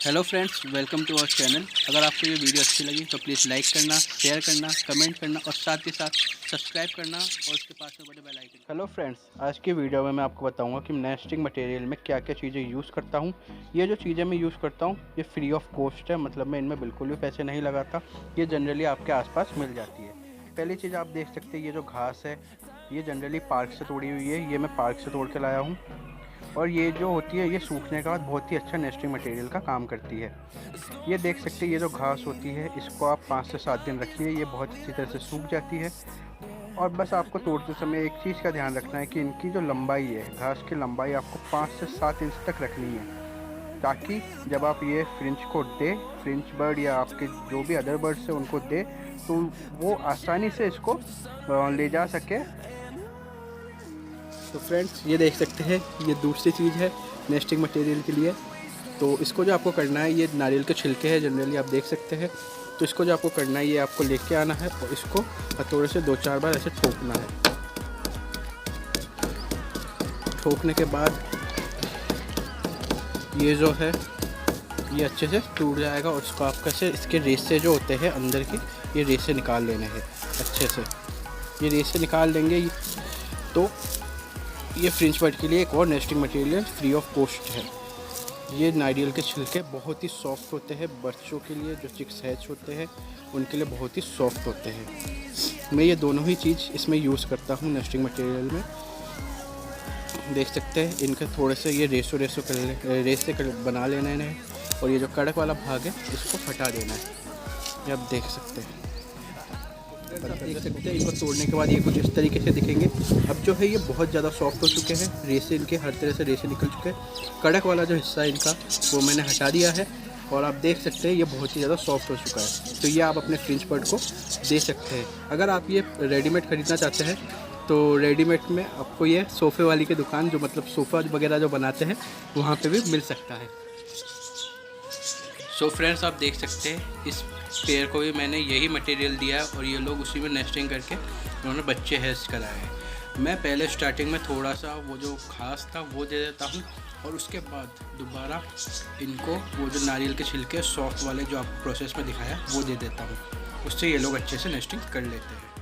Hello friends, welcome to our channel. अगर आपको ये वीडियो अच्छी लगी तो प्लीज़ लाइक करना, शेयर करना, कमेंट करना और साथ ही साथ सब्सक्राइब करना और उसके पास में बड़े बेल आइकन। हेलो फ्रेंड्स, आज की वीडियो में मैं आपको बताऊंगा कि नेस्टिंग मटेरियल में क्या क्या चीज़ें यूज़ करता हूँ। ये जो चीज़ें मैं यूज़ करता हूँ ये फ्री ऑफ कॉस्ट है, मतलब मैं इनमें बिल्कुल भी पैसे नहीं लगाता। ये जनरली आपके आसपास मिल जाती है। पहली चीज़ आप देख सकते हैं, ये जो घास है ये जनरली पार्क से तोड़ी हुई है। ये मैं पार्क से तोड़ के लाया हूँ और ये जो होती है ये सूखने के बाद बहुत ही अच्छा नेस्टिंग मटेरियल का काम करती है। ये देख सकते हैं, ये जो घास होती है इसको आप 5 से 7 दिन रखिए, ये बहुत अच्छी तरह से सूख जाती है। और बस आपको तोड़ते समय एक चीज़ का ध्यान रखना है कि इनकी जो लंबाई है, घास की लंबाई आपको 5 से 7 इंच तक रखनी है, ताकि जब आप ये फ्रिंज को दे, फ्रिंज बर्ड या आपके जो भी अदर बर्ड्स है उनको दे, तो वो आसानी से इसको ले जा सके। तो फ्रेंड्स, ये देख सकते हैं, ये दूसरी चीज़ है नेस्टिंग मटेरियल के लिए। तो इसको जो आपको करना है, ये नारियल के छिलके हैं जनरली आप देख सकते हैं। तो इसको जो आपको करना है, ये आपको लेके आना है और इसको हथौड़े से 2-4 बार ऐसे ठोकना है। ठोकने के बाद ये जो है ये अच्छे से टूट जाएगा और इसको आप कैसे, इसके रेशे जो होते हैं अंदर के, ये रेशे निकाल लेने हैं अच्छे से। ये रेशे निकाल लेंगे तो ये फ्रिंज बर्ड के लिए एक और nesting material free of cost है। ये नारियल के छिलके बहुत ही सॉफ्ट होते हैं, बच्चों के लिए जो चिक्स हैच होते हैं उनके लिए बहुत ही सॉफ्ट होते हैं। मैं ये दोनों ही चीज़ इसमें यूज़ करता हूँ नेस्टिंग मटेरियल में। देख सकते हैं, इनके थोड़े से ये रेसे बना लेना है और ये जो कड़क वाला भाग है इसको हटा देना है। ये आप देख सकते हैं, देख सकते हैं इनको तोड़ने के बाद ये कुछ इस तरीके से दिखेंगे। अब जो है ये बहुत ज़्यादा सॉफ्ट हो चुके हैं, रेसे इनके हर तरह से रेसे निकल चुके हैं। कड़क वाला जो हिस्सा है इनका वो मैंने हटा दिया है और आप देख सकते हैं ये बहुत ही ज़्यादा सॉफ्ट हो चुका है। तो ये आप अपने फ्रिंज बर्ड को दे सकते हैं। अगर आप ये रेडीमेड ख़रीदना चाहते हैं तो रेडीमेड में आपको ये सोफ़े वाली की दुकान, जो मतलब सोफ़ा वगैरह जो बनाते हैं, वहाँ पर भी मिल सकता है। सो फ्रेंड्स, आप देख सकते हैं इस पेड़ को भी मैंने यही मटेरियल दिया है और ये लोग उसी में नेस्टिंग करके उन्होंने बच्चे हैच कराए हैं। मैं पहले स्टार्टिंग में थोड़ा सा वो जो घास था वो दे देता हूँ और उसके बाद दोबारा इनको वो जो नारियल के छिलके सॉफ्ट वाले जो आपको प्रोसेस में दिखाया वो दे देता हूँ। उससे ये लोग अच्छे से नेस्टिंग कर लेते हैं।